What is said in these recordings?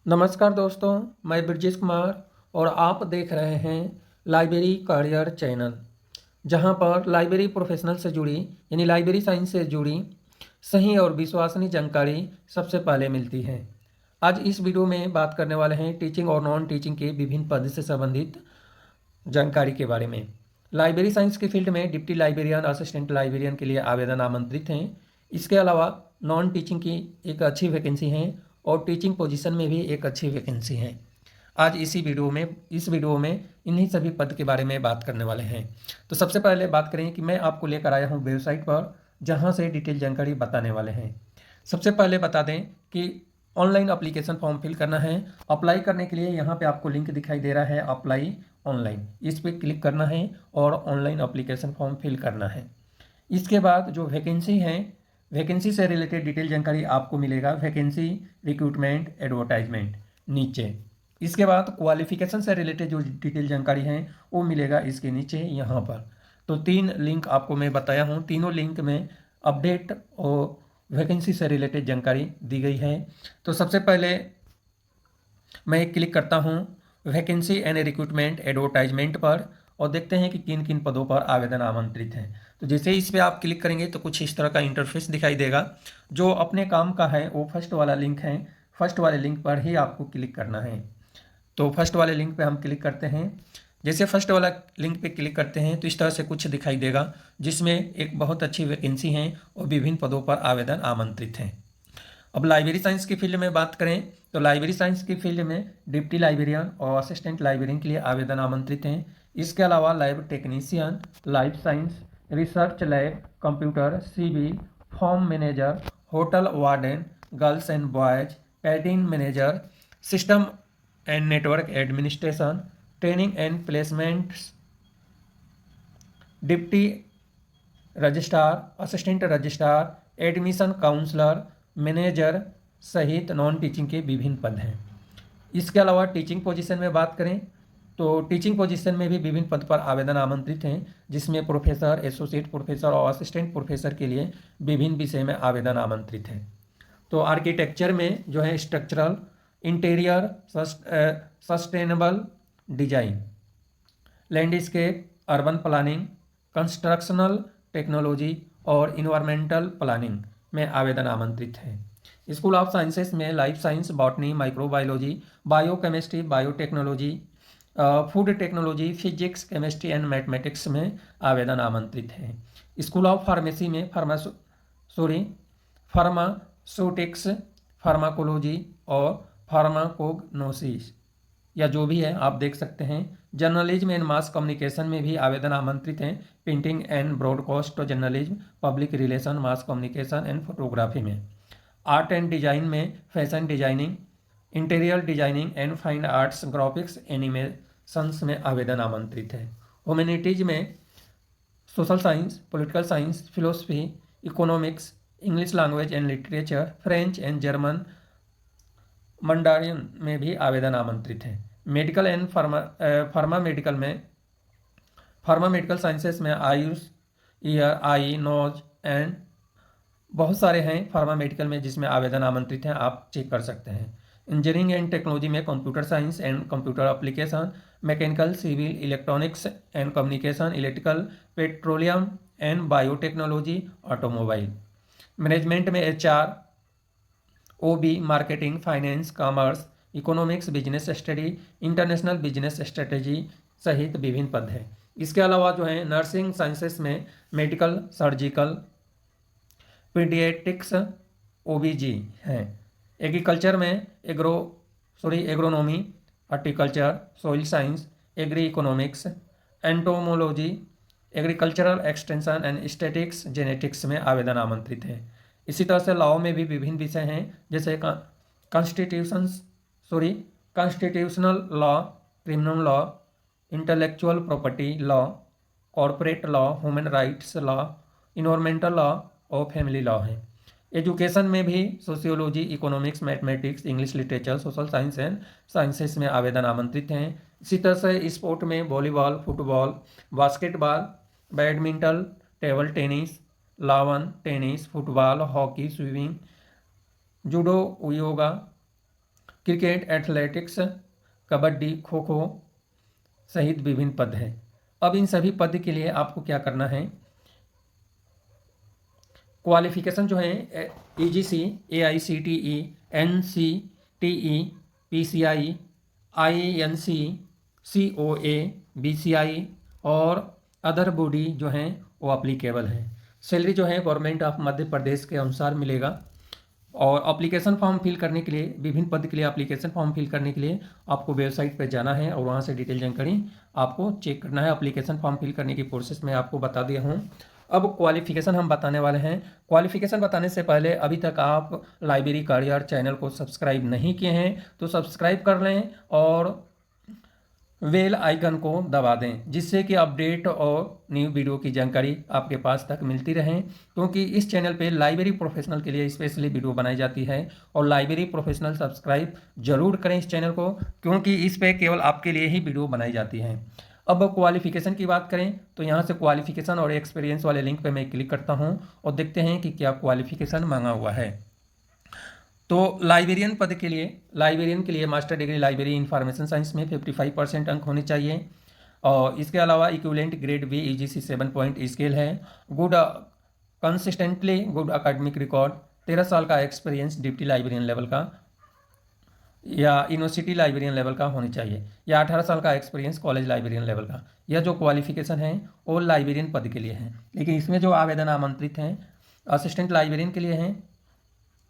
नमस्कार दोस्तों, मैं ब्रजेश कुमार और आप देख रहे हैं लाइब्रेरी करियर चैनल, जहां पर लाइब्रेरी प्रोफेशनल से जुड़ी यानी लाइब्रेरी साइंस से जुड़ी सही और विश्वसनीय जानकारी सबसे पहले मिलती है। आज इस वीडियो में बात करने वाले हैं टीचिंग और नॉन टीचिंग के विभिन्न पद से संबंधित जानकारी के बारे में। लाइब्रेरी साइंस की फील्ड में डिप्टी लाइब्रेरियन, असिस्टेंट लाइब्रेरियन के लिए आवेदन आमंत्रित हैं। इसके अलावा नॉन टीचिंग की एक अच्छी वैकेंसी है और टीचिंग पोजीशन में भी एक अच्छी वैकेंसी है। आज इस वीडियो में इन्हीं सभी पद के बारे में बात करने वाले हैं। तो सबसे पहले बात करें कि मैं आपको लेकर आया हूँ वेबसाइट पर, जहाँ से डिटेल जानकारी बताने वाले हैं। सबसे पहले बता दें कि ऑनलाइन अप्लीकेशन फॉर्म फिल करना है। अप्लाई करने के लिए यहाँ पे आपको लिंक दिखाई दे रहा है, अप्लाई ऑनलाइन, इस पर क्लिक करना है और ऑनलाइन अप्लीकेशन फॉर्म फिल करना है। इसके बाद जो वैकेंसी है, वैकेंसी से रिलेटेड डिटेल जानकारी आपको मिलेगा, वैकेंसी, रिक्रूटमेंट, एडवर्टाइजमेंट नीचे। इसके बाद क्वालिफिकेशन से रिलेटेड जो डिटेल जानकारी है वो मिलेगा इसके नीचे यहाँ पर। तो 3 लिंक आपको मैं बताया हूँ, तीनों लिंक में अपडेट और वैकेंसी से रिलेटेड जानकारी दी गई है। तो सबसे पहले मैं क्लिक करता हूँ वैकेंसी एंड रिक्रूटमेंट एडवर्टाइजमेंट पर और देखते हैं कि किन किन पदों पर आवेदन आमंत्रित हैं। तो जैसे इस पर आप क्लिक करेंगे तो कुछ इस तरह का इंटरफेस दिखाई देगा। जो अपने काम का है वो फर्स्ट वाला लिंक है, फर्स्ट वाले लिंक पर ही आपको क्लिक करना है। तो फर्स्ट वाले लिंक पे हम क्लिक करते हैं। जैसे फर्स्ट वाला लिंक पे क्लिक करते हैं तो इस तरह से कुछ दिखाई देगा, जिसमें एक बहुत अच्छी वैकेंसी है और विभिन्न पदों पर आवेदन आमंत्रित हैं। अब लाइब्रेरी साइंस की फील्ड में बात करें तो लाइब्रेरी साइंस की फील्ड में डिप्टी लाइब्रेरियन और असिस्टेंट लाइब्रेरियन के लिए आवेदन आमंत्रित हैं। इसके अलावा lab technician, life science, research lab, computer, civil, form manager, hotel warden, girls and boys, canteen manager, system and network administration, training and placements, deputy registrar, assistant registrar, admission counsellor, manager सहित non teaching के विभिन्न पद हैं। इसके अलावा teaching position में बात करें तो टीचिंग पोजीशन में भी विभिन्न पद पर आवेदन आमंत्रित हैं, जिसमें प्रोफेसर, एसोसिएट प्रोफेसर और असिस्टेंट प्रोफेसर के लिए विभिन्न विषय में आवेदन आमंत्रित हैं। तो आर्किटेक्चर में जो है structural, interior, sustainable design, landscape, urban planning, constructional technology और इन्वायरमेंटल प्लानिंग में आवेदन आमंत्रित है। स्कूल ऑफ साइंसेस में life science, botany, microbiology, biochemistry, biotechnology, food technology, physics, chemistry and mathematics में आवेदन आमंत्रित है। स्कूल ऑफ फार्मेसी में फार्मास्यूटिक्स, फार्माकोलॉजी और फार्माकोग्नोसिस या जो भी है आप देख सकते हैं। जर्नलिज्म एंड मास कम्युनिकेशन में भी आवेदन आमंत्रित हैं। Printing and broadcast journalism, public relation, mass communication and photography में। आर्ट एंड डिजाइन में fashion designing, interior designing and fine arts, graphics, animations में आवेदन आमंत्रित है। ह्यूमैनिटीज में social science, political science, philosophy, economics, English language and literature, French and German, Mandarin में भी आवेदन आमंत्रित हैं। Medical and pharma medical sciences में AYUSH, ear, eye, nose and बहुत सारे हैं फार्मा मेडिकल में जिसमें आवेदन आमंत्रित हैं, आप चेक कर सकते हैं। इंजीनियरिंग एंड टेक्नोलॉजी में computer science and computer application, mechanical, civil, electronics and communication, electrical, petroleum and biotechnology, automobile. Management में HR, OB, marketing, finance, commerce, economics, business study, international business strategy सहित विभिन्न पद हैं। इसके अलावा जो है नर्सिंग साइंसेस में मेडिकल, सर्जिकल, पीडियाट्रिक्स, ओबीजी हैं। एग्रीकल्चर में agronomy, horticulture, soil science, agri economics, entomology, agricultural extension and statics, genetics में आवेदन आमंत्रित हैं। इसी तरह से लॉ में भी विभिन्न विषय हैं, जैसे constitutional law, criminal law, intellectual property law, corporate law, human rights law, environmental law और फैमिली लॉ है। एजुकेशन में भी sociology, economics, mathematics, English literature, social science and sciences में आवेदन आमंत्रित हैं। इसी तरह से स्पोर्ट में volleyball, football, basketball, badminton, table tennis, lawn tennis, football, hockey, swimming, judo, yoga, cricket, athletics, kabaddi, kho kho सहित विभिन्न पद हैं। अब इन सभी पद के लिए आपको क्या करना है, क्वालिफिकेशन जो है EGC, AICTE, NCTE, PCI, INC, COA, BCI और अदर बॉडी जो हैं वो अप्लीकेबल हैं। सैलरी जो है गवर्नमेंट ऑफ मध्य प्रदेश के अनुसार मिलेगा। और एप्लीकेशन फॉर्म फिल करने के लिए, विभिन्न पद के लिए एप्लीकेशन फॉर्म फिल करने के लिए आपको वेबसाइट पर जाना है और वहाँ से डिटेल जानकारी आपको चेक करना है। एप्लीकेशन फॉर्म फिल करने की प्रोसेस मैं आपको बता दिया हूँ। अब क्वालिफिकेशन हम बताने वाले हैं। क्वालिफिकेशन बताने से पहले अभी तक आप लाइब्रेरी करियर चैनल को सब्सक्राइब नहीं किए हैं तो सब्सक्राइब कर लें और बेल आइकन को दबा दें, जिससे कि अपडेट और न्यू वीडियो की जानकारी आपके पास तक मिलती रहे। क्योंकि इस चैनल पे लाइब्रेरी प्रोफेशनल के लिए स्पेशली वीडियो बनाई जाती है और लाइब्रेरी प्रोफेशनल सब्सक्राइब जरूर करें इस चैनल को, क्योंकि इस पे केवल आपके लिए ही वीडियो बनाई जाती है। अब क्वालिफिकेशन की बात करें तो यहाँ से क्वालिफिकेशन और एक्सपीरियंस वाले लिंक पे मैं क्लिक करता हूँ और देखते हैं कि क्या क्वालिफिकेशन मांगा हुआ है। तो लाइब्रेरियन पद के लिए, लाइब्रेरियन के लिए master degree library information science में 55% अंक होने चाहिए। और इसके अलावा equivalent grade B EGC 7 point scale है। Good consistently good academic record, 13 साल का एक्सपीरियंस डिप्टी लाइब्रेरियन लेवल का या यूनिवर्सिटी लाइब्रेरियन लेवल का होनी चाहिए, या 18 साल का एक्सपीरियंस कॉलेज लाइब्रेरियन लेवल का। यह जो क्वालिफिकेशन है वो लाइब्रेरियन पद के लिए है। लेकिन इसमें जो आवेदन आमंत्रित हैं असिस्टेंट लाइब्रेरियन के लिए हैं,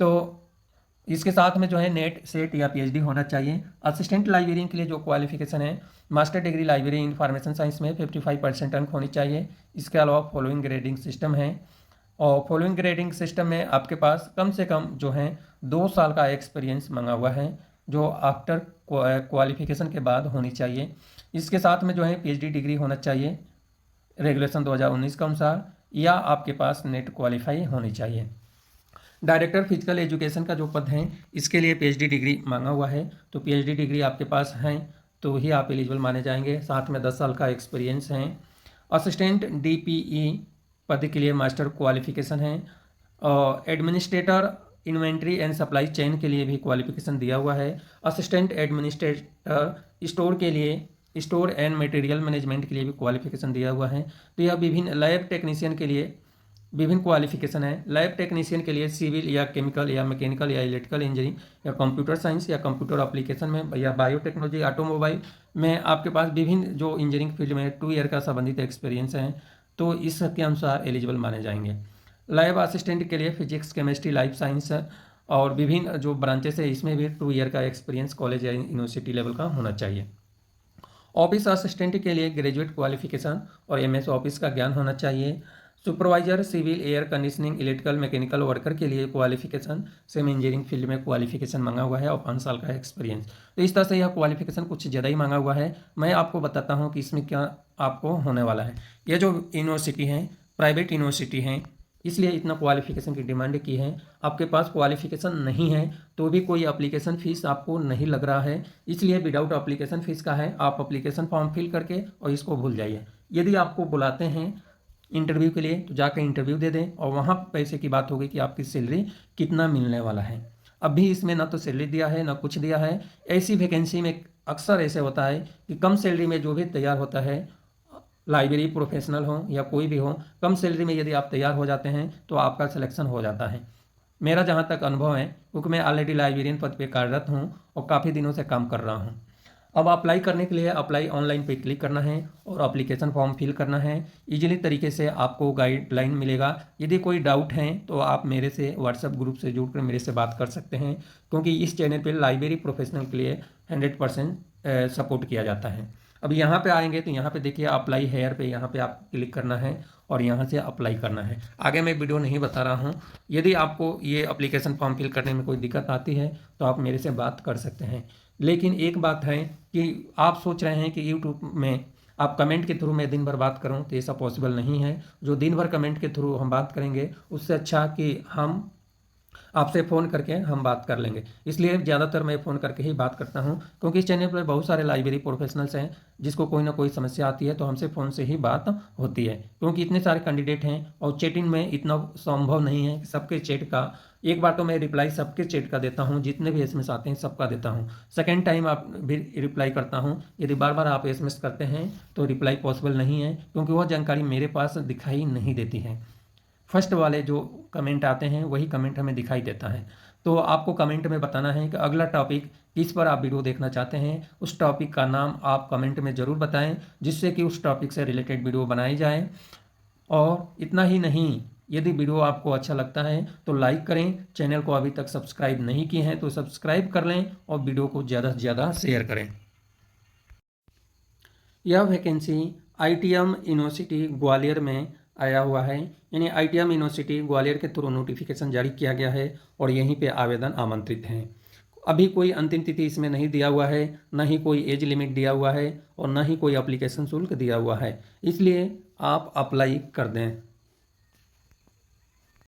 तो इसके साथ में जो है नेट, सेट या PhD होना चाहिए। असिस्टेंट लाइब्रेरियन के लिए जो क्वालिफिकेशन है master degree library information science में 55% अंक होनी चाहिए। इसके अलावा फॉलोइंग ग्रेडिंग सिस्टम है और फॉलोइंग ग्रेडिंग सिस्टम में आपके पास कम से कम जो है 2 साल का एक्सपीरियंस मांगा हुआ है, जो आफ्टर क्वालिफिकेशन के बाद होनी चाहिए। इसके साथ में जो है PhD डिग्री होना चाहिए रेगुलेशन 2019 के अनुसार, या आपके पास नेट क्वालिफाई होनी चाहिए। डायरेक्टर फिजिकल एजुकेशन का जो पद है इसके लिए PhD डिग्री मांगा हुआ है, तो PhD डिग्री आपके पास है तो ही आप एलिजिबल माने जाएंगे। साथ में 10 साल का एक्सपीरियंस है। असिस्टेंट DPE पद के लिए मास्टर क्वालिफिकेशन है। और administrator inventory and supply chain के लिए भी क्वालिफिकेशन दिया हुआ है। असिस्टेंट एडमिनिस्ट्रेटर स्टोर के लिए, स्टोर एंड मटेरियल मैनेजमेंट के लिए भी क्वालिफिकेशन दिया हुआ है। तो यह विभिन्न लैब टेक्नीशियन के लिए विभिन्न क्वालिफिकेशन है। लैब टेक्नीशियन के लिए सिविल या केमिकल या मैकेनिकल या इलेक्ट्रिकल इंजीनियरिंग या कंप्यूटर साइंस या कंप्यूटर एप्लीकेशन में या बायोटेक्नोलॉजी, ऑटोमोबाइल में आपके पास विभिन्न जो इंजीनियरिंग फील्ड में 2 ईयर का संबंधित एक्सपीरियंस है, तो इसके अनुसार एलिजिबल माने जाएंगे। लैब असिस्टेंट के लिए फिजिक्स, केमिस्ट्री, लाइफ साइंस और विभिन्न जो ब्रांचेस है इसमें भी 2 ईयर का एक्सपीरियंस कॉलेज या यूनिवर्सिटी लेवल का होना चाहिए। ऑफिस असिस्टेंट के लिए ग्रेजुएट क्वालिफिकेशन और MS ऑफिस का ज्ञान होना चाहिए। Supervisor civil, air conditioning, electrical, mechanical worker के लिए क्वालिफिकेशन सेम इंजीनियरिंग फील्ड में क्वालिफिकेशन मांगा हुआ है और 5 साल का एक्सपीरियंस। तो इस तरह से यह क्वालिफिकेशन कुछ ज़्यादा ही मांगा हुआ है। मैं आपको बताता हूँ कि इसमें क्या आपको होने वाला है। ये जो यूनिवर्सिटी हैं प्राइवेट यूनिवर्सिटी हैं, इसलिए इतना क्वालिफिकेशन की डिमांड की है। आपके पास क्वालिफिकेशन नहीं है तो भी कोई एप्लीकेशन फ़ीस आपको नहीं लग रहा है, इसलिए विदाउट एप्लीकेशन फ़ीस का है। आप एप्लीकेशन फॉर्म फिल करके और इसको भूल जाइए। यदि आपको बुलाते हैं इंटरव्यू के लिए तो जाकर इंटरव्यू दे दें और वहाँ पैसे की बात होगी कि आपकी सैलरी कितना मिलने वाला है। अभी इसमें ना तो सैलरी दिया है ना कुछ दिया है। ऐसी वैकेंसी में अक्सर ऐसे होता है कि कम सैलरी में जो भी तैयार होता है, लाइब्रेरी प्रोफेशनल हो या कोई भी हो, कम सैलरी में यदि आप तैयार हो जाते हैं तो आपका सिलेक्शन हो जाता है। मेरा जहाँ तक अनुभव है, क्योंकि मैं ऑलरेडी लाइब्रेरियन पद पे कार्यरत हूँ और काफ़ी दिनों से काम कर रहा हूँ। अब अप्लाई करने के लिए अप्लाई ऑनलाइन पे क्लिक करना है और एप्लीकेशन फॉर्म फिल करना है। इजीली तरीके से आपको गाइडलाइन मिलेगा। यदि कोई डाउट है तो आप मेरे से व्हाट्सएप ग्रुप से जुड़कर मेरे से बात कर सकते हैं, क्योंकि इस चैनल पे लाइब्रेरी प्रोफेशनल के लिए 100% सपोर्ट किया जाता है। अब यहाँ पे आएंगे तो यहाँ पे देखिए अप्लाई हेयर पे, यहाँ पे आप क्लिक करना है और यहाँ से अप्लाई करना है। आगे मैं वीडियो नहीं बता रहा हूँ। यदि आपको ये एप्लीकेशन फॉर्म फिल करने में कोई दिक्कत आती है तो आप मेरे से बात कर सकते हैं। लेकिन एक बात है कि आप सोच रहे हैं कि यूट्यूब में आप कमेंट के थ्रू मैं दिन भर बात करूं, तो ऐसा पॉसिबल नहीं है। जो दिन भर कमेंट के थ्रू हम बात करेंगे उससे अच्छा कि हम आपसे फ़ोन करके हम बात कर लेंगे। इसलिए ज़्यादातर मैं फ़ोन करके ही बात करता हूं, क्योंकि इस चैनल पर बहुत सारे लाइब्रेरी प्रोफेशनल्स हैं जिसको कोई ना कोई समस्या आती है तो हमसे फ़ोन से ही बात होती है। क्योंकि इतने सारे कैंडिडेट हैं और चैटिंग में इतना संभव नहीं है कि सबके चैट का एक बार तो मैं रिप्लाई सबके चैट का देता हूँ, जितने भी एसएमएस आते हैं सबका देता हूँ। सेकेंड टाइम आप भी रिप्लाई करता हूँ। यदि बार बार आप एसएमएस करते हैं तो रिप्लाई पॉसिबल नहीं है, क्योंकि वह जानकारी मेरे पास दिखाई नहीं देती है। फर्स्ट वाले जो कमेंट आते हैं वही कमेंट हमें दिखाई देता है। तो आपको कमेंट में बताना है कि अगला टॉपिक किस पर आप वीडियो देखना चाहते हैं। उस टॉपिक का नाम आप कमेंट में ज़रूर बताएं, जिससे कि उस टॉपिक से रिलेटेड वीडियो बनाई जाए। और इतना ही नहीं, यदि वीडियो आपको अच्छा लगता है तो लाइक करें। चैनल को अभी तक सब्सक्राइब नहीं किए हैं तो सब्सक्राइब कर लें और वीडियो को ज़्यादा से ज़्यादा शेयर करें। यह वैकेंसी ITM यूनिवर्सिटी ग्वालियर में आया हुआ है, यानी ITM यूनिवर्सिटी ग्वालियर के थ्रू नोटिफिकेशन जारी किया गया है और यहीं पे आवेदन आमंत्रित हैं। अभी कोई अंतिम तिथि इसमें नहीं दिया हुआ है, न ही कोई एज लिमिट दिया हुआ है और न ही कोई एप्लीकेशन शुल्क दिया हुआ है, इसलिए आप अप्लाई कर दें।